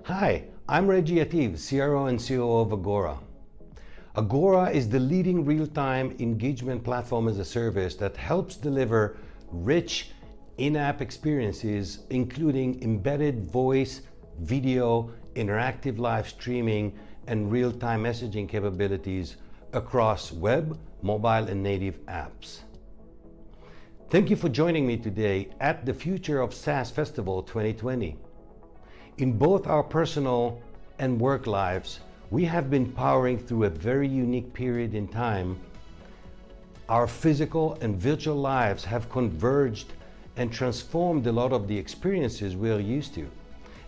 Hi, I'm Reggie Ativ, CRO and COO of Agora. Agora is the leading real-time engagement platform as a service that helps deliver rich in-app experiences, including embedded voice, video, interactive live streaming, and real-time messaging capabilities across web, mobile, and native apps. Thank you for joining me today at the Future of SaaS Festival 2020. In both our personal and work lives, we have been powering through a very unique period in time. Our physical and virtual lives have converged and transformed a lot of the experiences we are used to.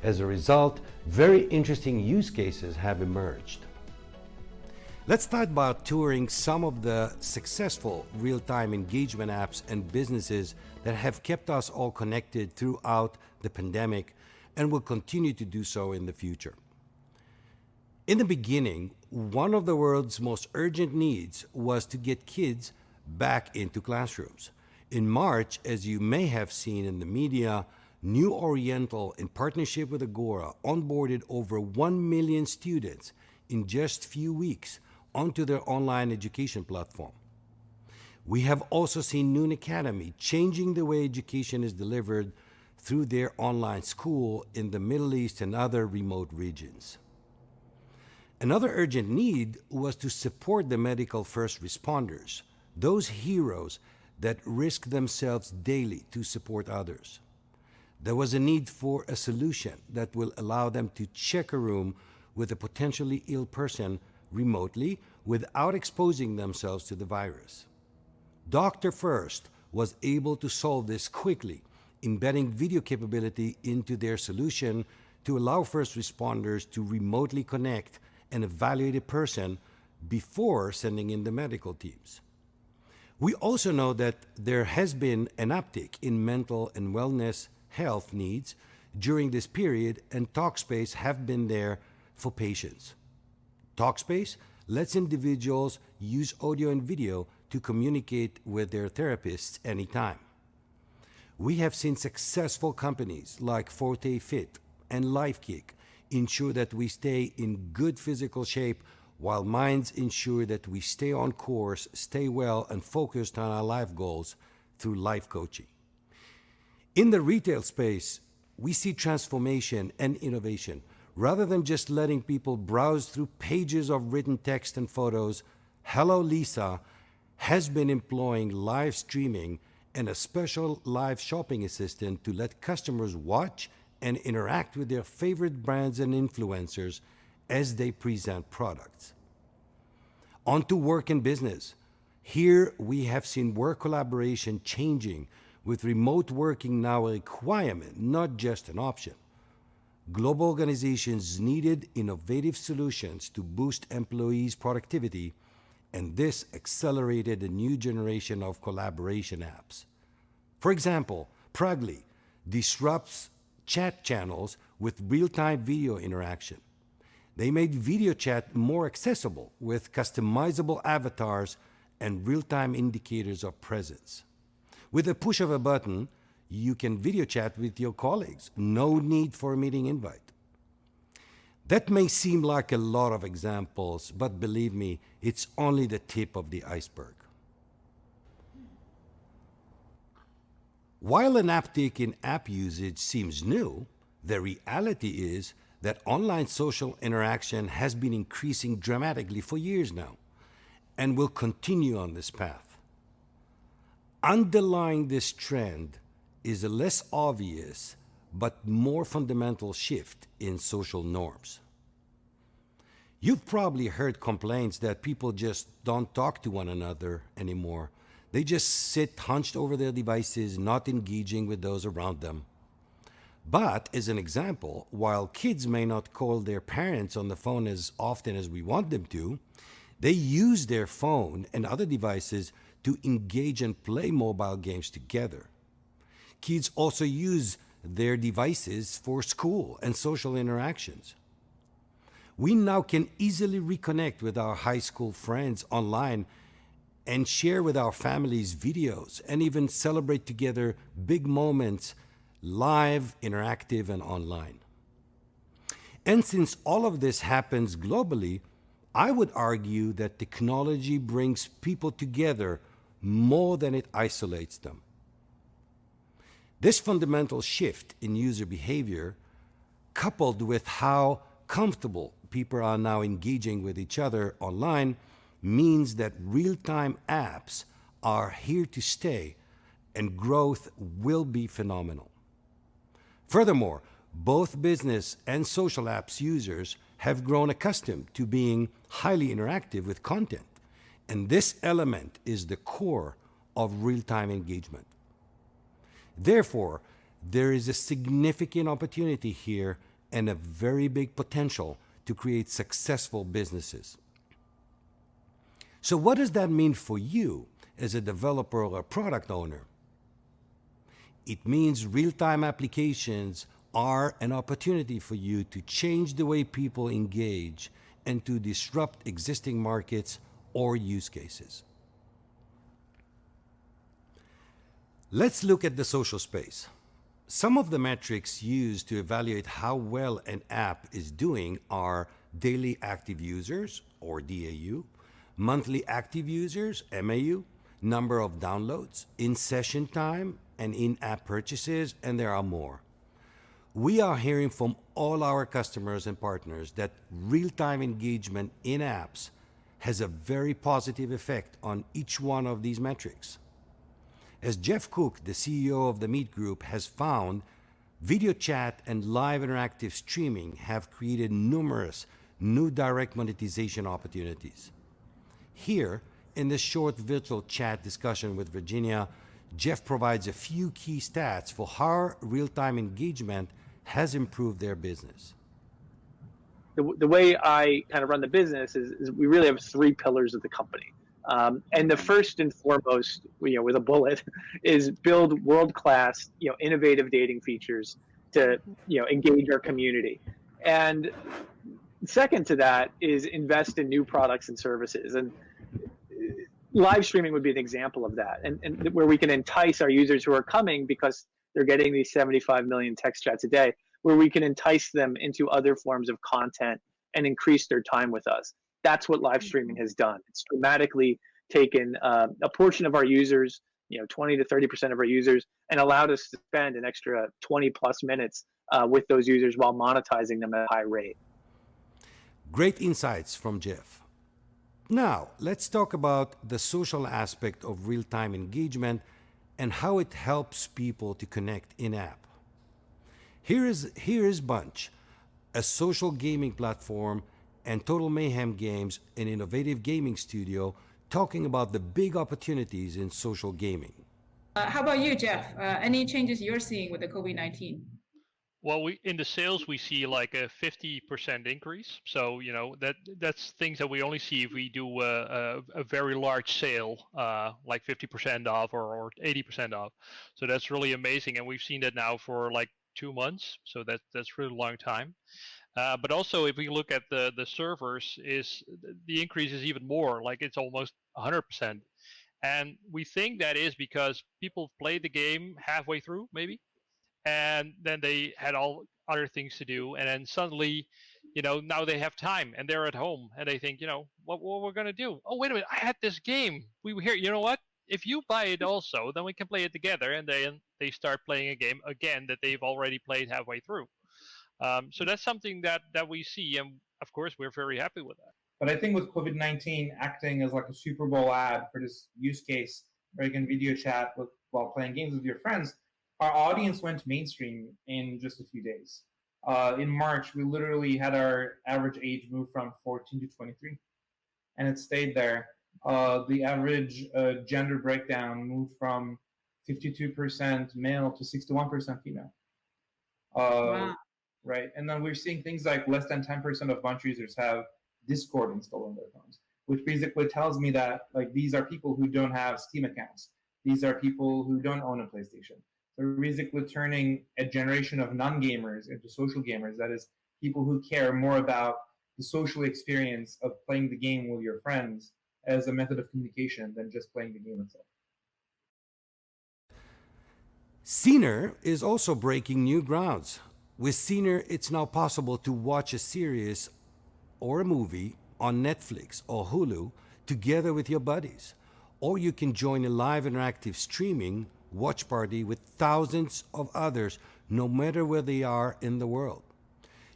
As a result, very interesting use cases have emerged. Let's start by touring some of the successful real-time engagement apps and businesses that have kept us all connected throughout the pandemic and will continue to do so in the future. In the beginning, one of the world's most urgent needs was to get kids back into classrooms. In March, as you may have seen in the media, New Oriental, in partnership with Agora, onboarded over 1 million students in just a few weeks onto their online education platform. We have also seen Noon Academy changing the way education is delivered through their online school in the Middle East and other remote regions. Another urgent need was to support the medical first responders, those heroes that risk themselves daily to support others. There was a need for a solution that will allow them to check a room with a potentially ill person remotely without exposing themselves to the virus. Doctor First was able to solve this quickly, embedding video capability into their solution to allow first responders to remotely connect and evaluate a person before sending in the medical teams. We also know that there has been an uptick in mental and wellness health needs during this period, and Talkspace have been there for patients. Talkspace lets individuals use audio and video to communicate with their therapists anytime. We have seen successful companies like Forte Fit and LifeKick ensure that we stay in good physical shape, while Minds ensure that we stay on course, stay well, and focused on our life goals through life coaching. In the retail space, we see transformation and innovation. Rather than just letting people browse through pages of written text and photos, Hello Lisa has been employing live streaming and a special live shopping assistant to let customers watch and interact with their favorite brands and influencers as they present products. On to work and business. Here we have seen work collaboration changing, with remote working now a requirement, not just an option. Global organizations needed innovative solutions to boost employees' productivity, and this accelerated a new generation of collaboration apps. For example, Prugly disrupts chat channels with real-time video interaction. They made video chat more accessible with customizable avatars and real-time indicators of presence. With a push of a button, you can video chat with your colleagues. No need for a meeting invite. That may seem like a lot of examples, but believe me, it's only the tip of the iceberg. While an uptick in app usage seems new, the reality is that online social interaction has been increasing dramatically for years now and will continue on this path. Underlying this trend is a less obvious but more fundamental shift in social norms. You've probably heard complaints that people just don't talk to one another anymore. They just sit hunched over their devices, not engaging with those around them. But as an example, while kids may not call their parents on the phone as often as we want them to, they use their phone and other devices to engage and play mobile games together. Kids also use their devices for school and social interactions. We now can easily reconnect with our high school friends online and share with our families videos and even celebrate together big moments, live, interactive, and online. And since all of this happens globally, I would argue that technology brings people together more than it isolates them. This fundamental shift in user behavior, coupled with how comfortable people are now engaging with each other online, means that real-time apps are here to stay and growth will be phenomenal. Furthermore, both business and social apps users have grown accustomed to being highly interactive with content, and this element is the core of real-time engagement. Therefore, there is a significant opportunity here and a very big potential to create successful businesses. So what does that mean for you as a developer or a product owner? It means real-time applications are an opportunity for you to change the way people engage and to disrupt existing markets or use cases. Let's look at the social space. Some of the metrics used to evaluate how well an app is doing are daily active users, or DAU, monthly active users, MAU, number of downloads, in-session time, and in-app purchases, and there are more. We are hearing from all our customers and partners that real-time engagement in apps has a very positive effect on each one of these metrics. As Jeff Cook, the CEO of the Meet Group, has found, video chat and live interactive streaming have created numerous new direct monetization opportunities. Here, in this short virtual chat discussion with Virginia, Jeff provides a few key stats for how real-time engagement has improved their business. The way I kind of run the business is we really have three pillars of the company. And the first and foremost, with a bullet, is build world-class, innovative dating features to, engage our community. And second to that is invest in new products and services. And live streaming would be an example of that, and where we can entice our users who are coming because they're getting these 75 million text chats a day, where we can entice them into other forms of content and increase their time with us. That's what live streaming has done. It's dramatically taken a portion of our users, 20 to 30% of our users, and allowed us to spend an extra 20 plus minutes with those users while monetizing them at a high rate. Great insights from Jeff. Now, let's talk about the social aspect of real-time engagement and how it helps people to connect in-app. Here is Bunch, a social gaming platform, and Total Mayhem Games, an innovative gaming studio, talking about the big opportunities in social gaming. How about you, Jeff? Any changes you're seeing with the COVID-19? Well, in the sales we see like a 50% increase. So that's things that we only see if we do a very large sale, like 50% off or 80% off. So that's really amazing, and we've seen that now for like 2 months. So that's really a long time. But also, if we look at the servers, the increase is even more. Like it's almost 100%, and we think that is because people play the game halfway through, maybe. And then they had all other things to do, and then suddenly, now they have time and they're at home and they think, what we're gonna do? Oh, wait a minute, I had this game. We were here. You know what? If you buy it also, then we can play it together. And then they start playing a game again that they've already played halfway through. So that's something that we see, and of course we're very happy with that. But I think with COVID-19 acting as like a Super Bowl ad for this use case where you can video chat while playing games with your friends, our audience went mainstream in just a few days. In March, we literally had our average age move from 14 to 23, and it stayed there. The average gender breakdown moved from 52% male to 61% female. Wow. Right, and then we're seeing things like less than 10% of Bunch users have Discord installed on their phones, which basically tells me that like these are people who don't have Steam accounts. These are people who don't own a PlayStation. We're basically turning a generation of non-gamers into social gamers. That is, people who care more about the social experience of playing the game with your friends as a method of communication than just playing the game itself. Scener is also breaking new grounds. With Scener, it's now possible to watch a series or a movie on Netflix or Hulu together with your buddies. Or you can join a live interactive streaming watch party with thousands of others, no matter where they are in the world.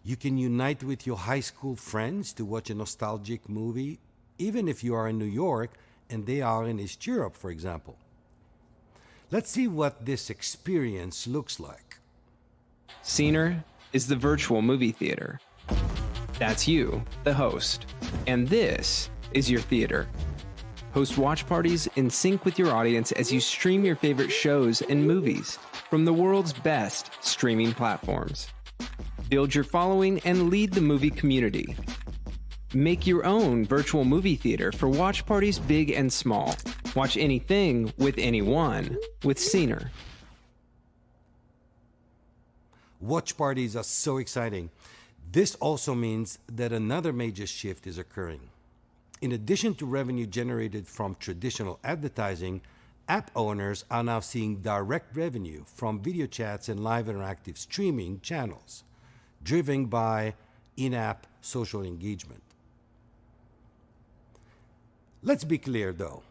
You can unite with your high school friends to watch a nostalgic movie, even if you are in New York and they are in East Europe, for example. Let's see what this experience looks like. Scener is the virtual movie theater. That's you, the host. And this is your theater. Host watch parties in sync with your audience as you stream your favorite shows and movies from the world's best streaming platforms. Build your following and lead the movie community. Make your own virtual movie theater for watch parties big and small. Watch anything with anyone with Scener. Watch parties are so exciting. This also means that another major shift is occurring. In addition to revenue generated from traditional advertising, app owners are now seeing direct revenue from video chats and live interactive streaming channels, driven by in-app social engagement. Let's be clear though,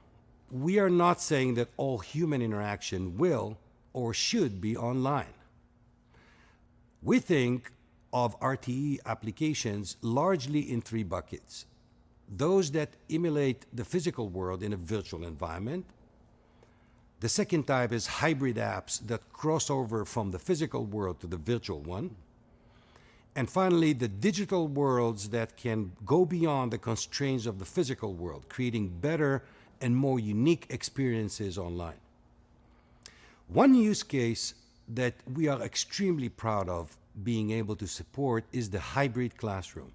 we are not saying that all human interaction will or should be online. We think of RTE applications largely in three buckets. Those that emulate the physical world in a virtual environment. The second type is hybrid apps that cross over from the physical world to the virtual one. And finally, the digital worlds that can go beyond the constraints of the physical world, creating better and more unique experiences online. One use case that we are extremely proud of being able to support is the hybrid classroom.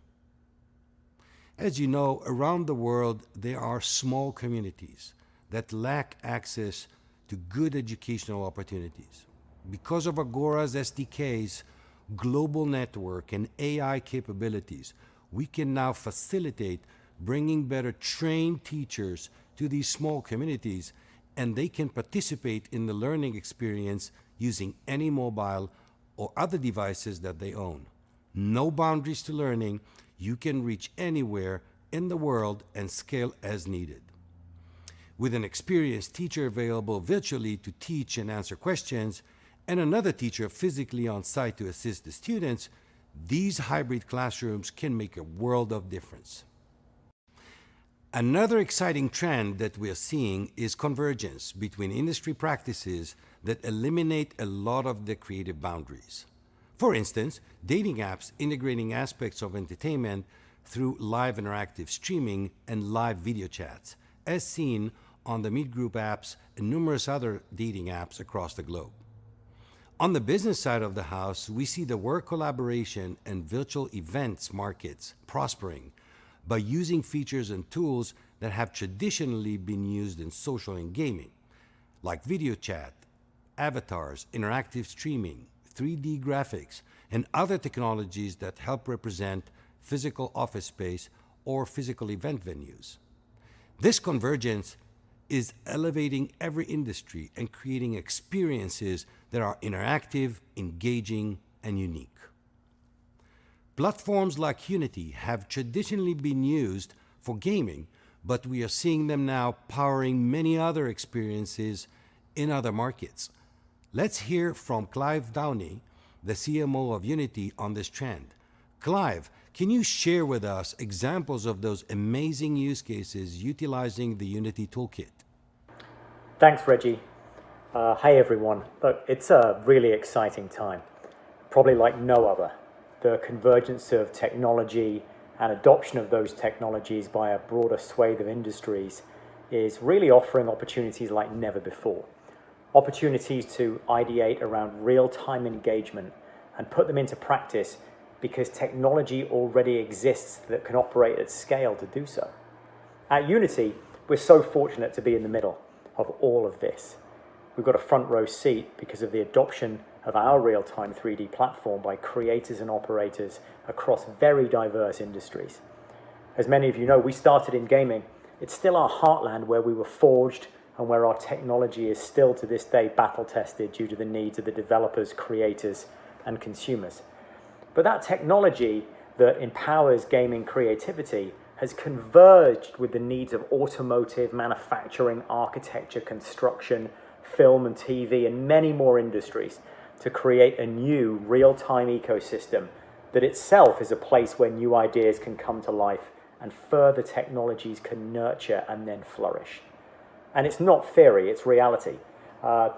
As you know, around the world, there are small communities that lack access to good educational opportunities. Because of Agora's SDKs, global network, and AI capabilities, we can now facilitate bringing better trained teachers to these small communities, and they can participate in the learning experience using any mobile or other devices that they own. No boundaries to learning. You can reach anywhere in the world and scale as needed. With an experienced teacher available virtually to teach and answer questions, and another teacher physically on site to assist the students, these hybrid classrooms can make a world of difference. Another exciting trend that we are seeing is convergence between industry practices that eliminate a lot of the creative boundaries. For instance, dating apps integrating aspects of entertainment through live interactive streaming and live video chats, as seen on the Meet Group apps and numerous other dating apps across the globe. On the business side of the house, we see the work collaboration and virtual events markets prospering by using features and tools that have traditionally been used in social and gaming, like video chat, avatars, interactive streaming, 3D graphics, and other technologies that help represent physical office space or physical event venues. This convergence is elevating every industry and creating experiences that are interactive, engaging, and unique. Platforms like Unity have traditionally been used for gaming, but we are seeing them now powering many other experiences in other markets. Let's hear from Clive Downey, the CMO of Unity, on this trend. Clive, can you share with us examples of those amazing use cases utilizing the Unity toolkit? Thanks, Reggie. Hi, everyone. Look, it's a really exciting time, probably like no other. The convergence of technology and adoption of those technologies by a broader swathe of industries is really offering opportunities like never before. Opportunities to ideate around real-time engagement and put them into practice because technology already exists that can operate at scale to do so. At Unity, we're so fortunate to be in the middle of all of this. We've got a front row seat because of the adoption of our real-time 3D platform by creators and operators across very diverse industries. As many of you know, we started in gaming. It's still our heartland where we were forged and where our technology is still to this day battle tested due to the needs of the developers, creators, and consumers. But that technology that empowers gaming creativity has converged with the needs of automotive, manufacturing, architecture, construction, film and TV, and many more industries to create a new real-time ecosystem that itself is a place where new ideas can come to life and further technologies can nurture and then flourish. And it's not theory, it's reality.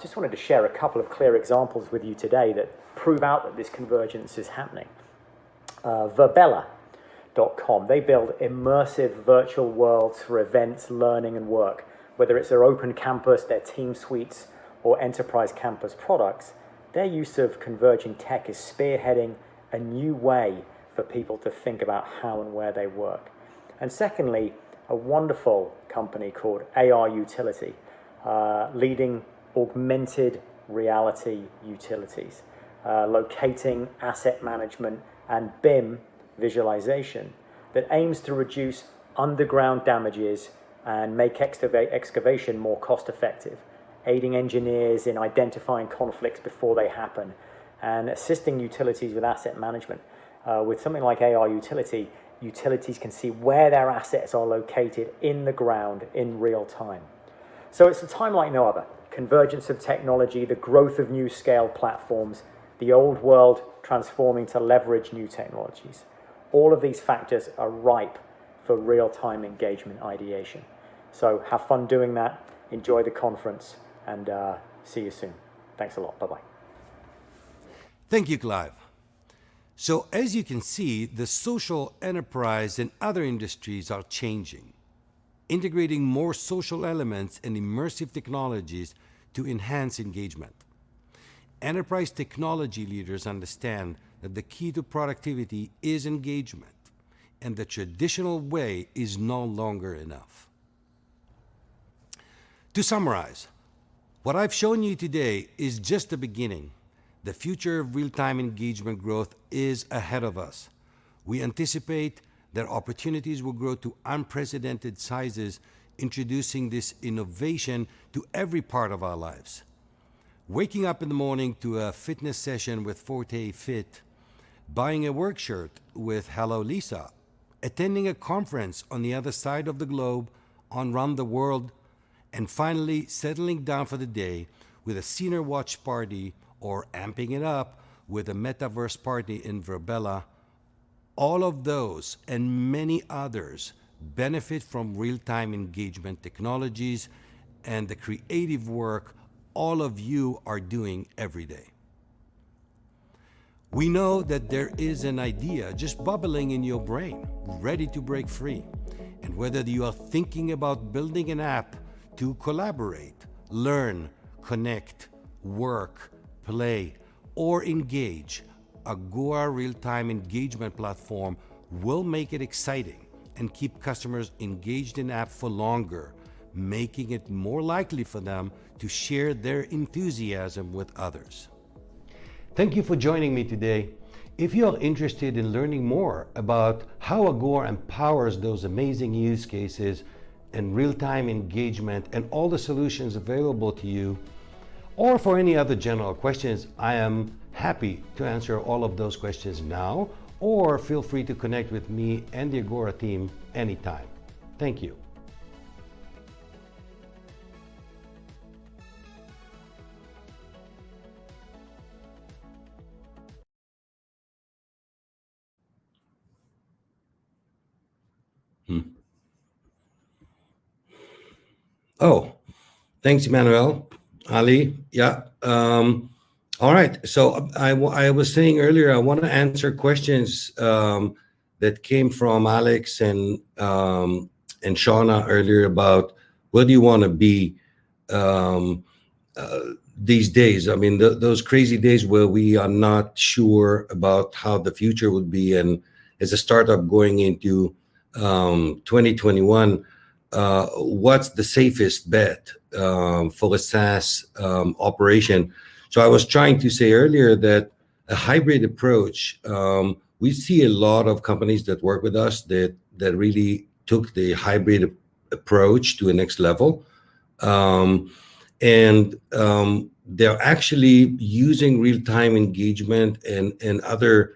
Just wanted to share a couple of clear examples with you today that prove out that this convergence is happening. Verbella.com, they build immersive virtual worlds for events, learning and work. Whether it's their open campus, their team suites, or enterprise campus products, their use of converging tech is spearheading a new way for people to think about how and where they work. And secondly, a wonderful company called AR Utility, leading augmented reality utilities, locating asset management and BIM visualization that aims to reduce underground damages and make excavation more cost effective, aiding engineers in identifying conflicts before they happen, and assisting utilities with asset management. With something like AR Utility, utilities can see where their assets are located in the ground in real time. So it's a time like no other. Convergence of technology, the growth of new scale platforms, the old world transforming to leverage new technologies. All of these factors are ripe for real-time engagement ideation. So have fun doing that, enjoy the conference, and see you soon. Thanks a lot, bye-bye. Thank you, Clive. So as you can see, the social enterprise and other industries are changing, integrating more social elements and immersive technologies to enhance engagement. Enterprise technology leaders understand that the key to productivity is engagement, and the traditional way is no longer enough. To summarize, what I've shown you today is just the beginning. The future of real-time engagement growth is ahead of us. We anticipate that opportunities will grow to unprecedented sizes, introducing this innovation to every part of our lives. Waking up in the morning to a fitness session with Forte Fit, buying a work shirt with Hello Lisa, attending a conference on the other side of the globe on Run the World, and finally settling down for the day with a senior watch party or amping it up with a metaverse party in Verbella. All of those and many others benefit from real-time engagement technologies and the creative work all of you are doing every day. We know that there is an idea just bubbling in your brain, ready to break free. And whether you are thinking about building an app to collaborate, learn, connect, work, play, or engage, Agora real-time engagement platform will make it exciting and keep customers engaged in app for longer, making it more likely for them to share their enthusiasm with others. Thank you for joining me today. If you are interested in learning more about how Agora empowers those amazing use cases and real-time engagement and all the solutions available to you, or for any other general questions, I am happy to answer all of those questions now, or feel free to connect with me and the Agora team anytime. Thank you. Oh, thanks, Emmanuel. Ali, yeah. All right. So I was saying earlier, I want to answer questions that came from Alex and Shauna earlier about where do you want to be these days. I mean, those crazy days where we are not sure about how the future would be. And as a startup going into 2021, what's the safest bet for a SaaS operation? So I was trying to say earlier that a hybrid approach, we see a lot of companies that work with us that really took the hybrid approach to a next level. They're actually using real-time engagement and other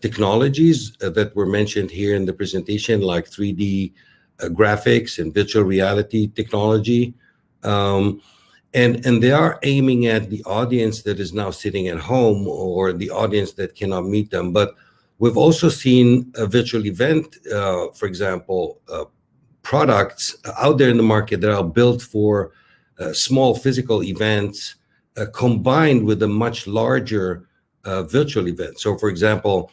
technologies that were mentioned here in the presentation, like 3D graphics and virtual reality technology. And they are aiming at the audience that is now sitting at home or the audience that cannot meet them. But we've also seen a virtual event, for example, products out there in the market that are built for small physical events combined with a much larger virtual event. So, for example,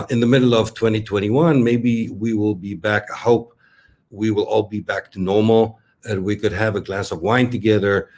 in the middle of 2021, maybe we will be back. I hope we will all be back to normal and we could have a glass of wine together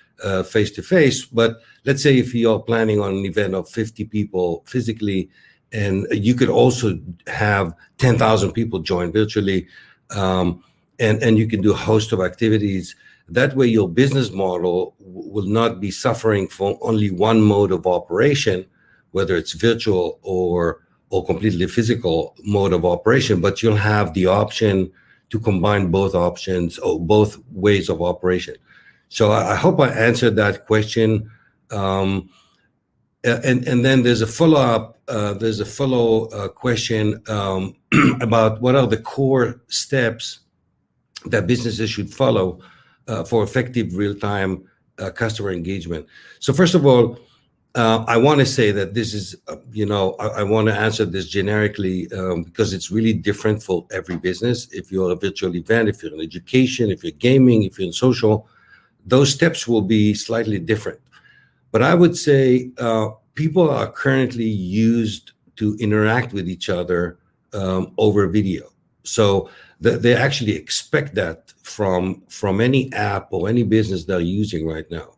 face to face. But let's say if you're planning on an event of 50 people physically, and you could also have 10,000 people join virtually, and you can do a host of activities. That way your business model will not be suffering from only one mode of operation, whether it's virtual or completely physical mode of operation, but you'll have the option to combine both options or both ways of operation. So I hope I answered that question. And then there's a follow-up. There's a question about what are the core steps that businesses should follow for effective real-time customer engagement. So first of all, I want to say that this is, I want to answer this generically because it's really different for every business. If you're a virtual event, if you're in education, if you're gaming, if you're in social, those steps will be slightly different. But I would say people are currently used to interact with each other over video. So they actually expect that from any app or any business they're using right now.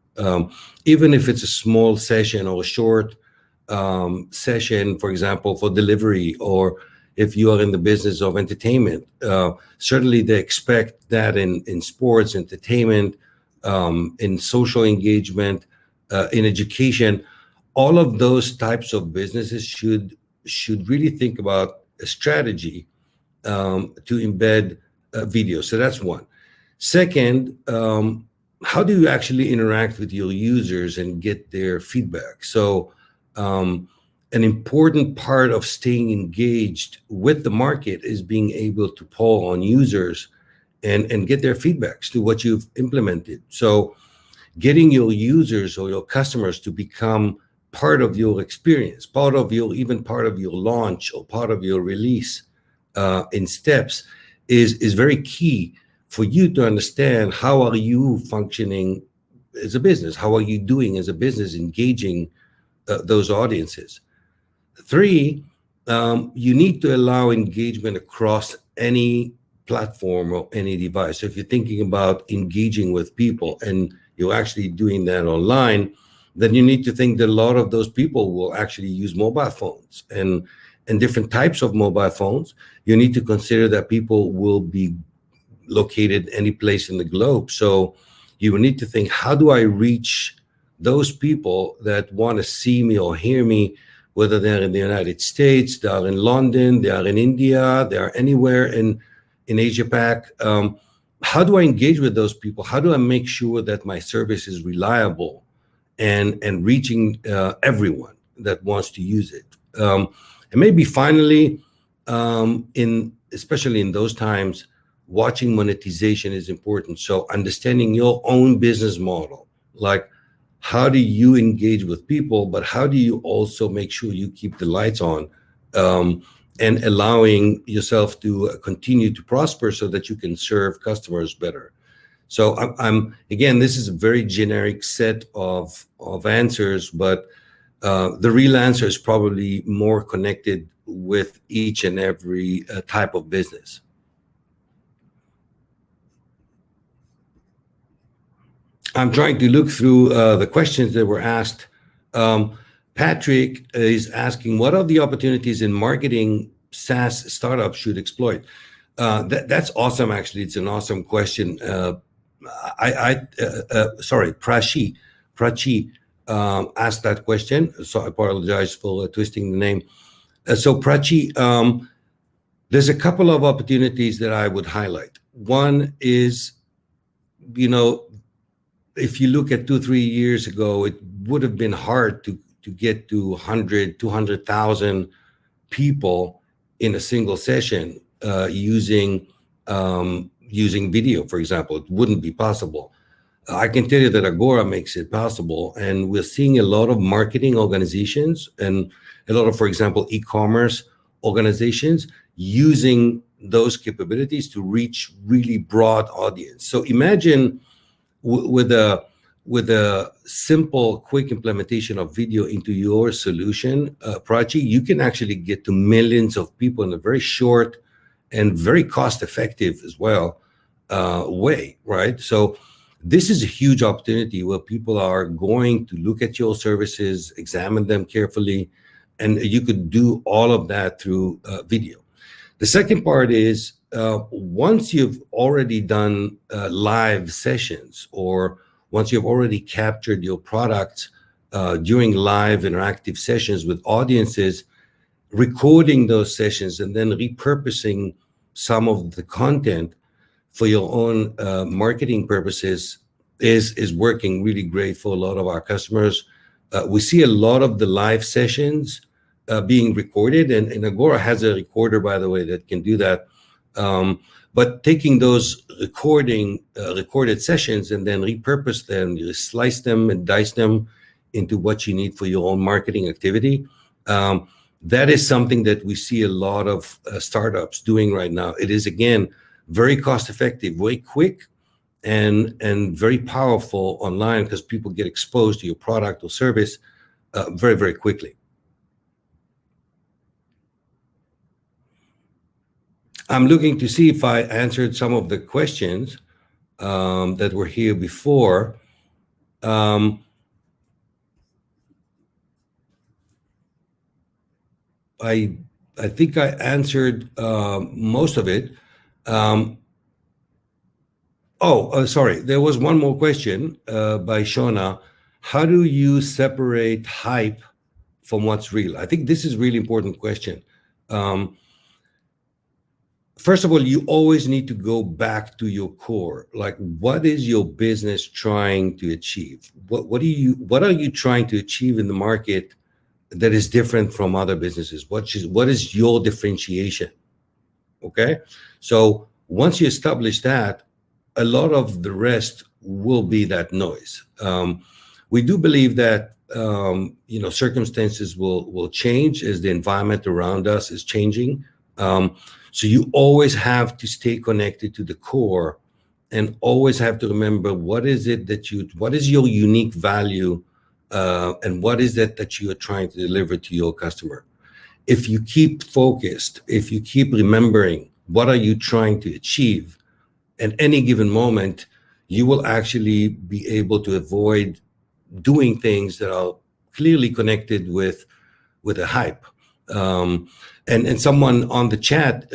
Even if it's a small session or a short session, for example, for delivery, or if you are in the business of entertainment, certainly they expect that in sports, entertainment, in social engagement, in education. All of those types of businesses should really think about a strategy to embed video. So that's one. Second, how do you actually interact with your users and get their feedback? So an important part of staying engaged with the market is being able to poll on users and get their feedbacks to what you've implemented. So getting your users or your customers to become part of your experience, even part of your launch or part of your release in steps is very key for you to understand how are you functioning as a business? How are you doing as a business engaging those audiences? Three, you need to allow engagement across any platform or any device. So if you're thinking about engaging with people and you're actually doing that online, then you need to think that a lot of those people will actually use mobile phones and different types of mobile phones. You need to consider that people will be located any place in the globe. So you will need to think, how do I reach those people that want to see me or hear me, whether they're in the United States, they are in London, they are in India, they are anywhere in Asia Pac. How do I engage with those people? How do I make sure that my service is reliable and reaching everyone that wants to use it? And maybe finally, especially in those times, watching monetization is important. So understanding your own business model, like how do you engage with people, but how do you also make sure you keep the lights on and allowing yourself to continue to prosper so that you can serve customers better. So again, this is a very generic set of answers, but the real answer is probably more connected with each and every type of business. I'm trying to look through the questions that were asked. Patrick is asking, what are the opportunities in marketing SaaS startups should exploit? That's awesome, actually. It's an awesome question. Sorry, Prachi asked that question. So I apologize for twisting the name. So Prachi, there's a couple of opportunities that I would highlight. One is, if you look at 2-3 years ago, it would have been hard to get to 100, 200,000 people in a single session using video, for example. It wouldn't be possible. I can tell you that Agora makes it possible, and we're seeing a lot of marketing organizations and a lot of, for example, e-commerce organizations using those capabilities to reach really broad audience. So imagine with a simple, quick implementation of video into your solution, Prachi, you can actually get to millions of people in a very short and very cost-effective as well way, right? So this is a huge opportunity where people are going to look at your services, examine them carefully, and you could do all of that through video. The second part is once you've already done live sessions, or once you've already captured your products during live interactive sessions with audiences, recording those sessions and then repurposing some of the content for your own marketing purposes is working really great for a lot of our customers. We see a lot of the live sessions being recorded, and Agora has a recorder, by the way, that can do that. But taking those recorded sessions and then repurpose them, you slice them and dice them into what you need for your own marketing activity. That is something that we see a lot of startups doing right now. It is, again, very cost effective, very quick, and very powerful online, because people get exposed to your product or service very, very quickly. I'm looking to see if I answered some of the questions that were here before. I think I answered most of it. Sorry. There was one more question by Shona. How do you separate hype from what's real? I think this is a really important question. First of all, you always need to go back to your core. Like, what is your business trying to achieve? What are you trying to achieve in the market that is different from other businesses? What is your differentiation? Okay, so once you establish that, a lot of the rest will be that noise. We do believe that circumstances will change as the environment around us is changing. So you always have to stay connected to the core, and always have to remember what is your unique value, and what is it that you are trying to deliver to your customer. If you keep focused, if you keep remembering what are you trying to achieve at any given moment, you will actually be able to avoid doing things that are clearly connected with a hype. And someone on the chat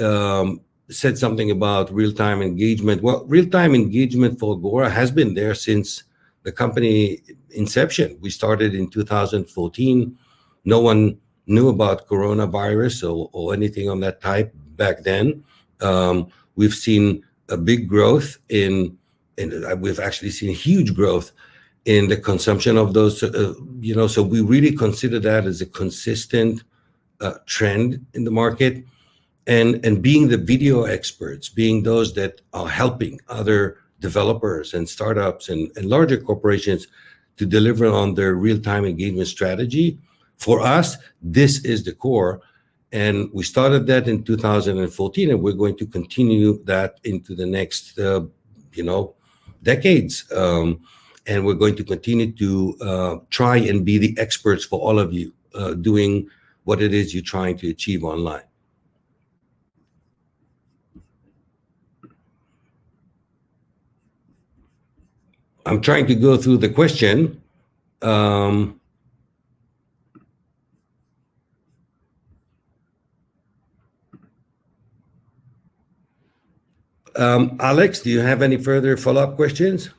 said something about real-time engagement. Well, real-time engagement for Agora has been there since the company inception. We started in 2014. No one knew about coronavirus or anything on that type back then. We've seen a big growth we've actually seen huge growth in the consumption of those, so we really consider that as a consistent trend in the market, and being the video experts, being those that are helping other developers and startups and larger corporations to deliver on their real-time engagement strategy. For us, this is the core, and we started that in 2014, and we're going to continue that into the next, decades. And we're going to continue to try and be the experts for all of you doing what it is you're trying to achieve online. I'm trying to go through the question. Alex, do you have any further follow-up questions?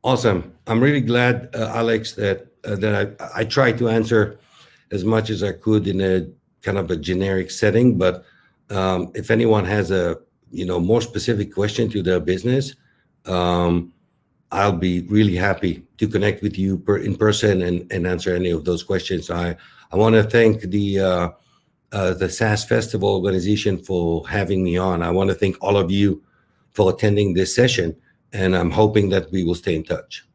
Awesome. I'm really glad, Alex, that I tried to answer as much as I could in a kind of a generic setting. But if anyone has a more specific question to their business, I'll be really happy to connect with you in person and answer any of those questions. I want to thank the SaaS Festival organization for having me on. I want to thank all of you for attending this session, and I'm hoping that we will stay in touch.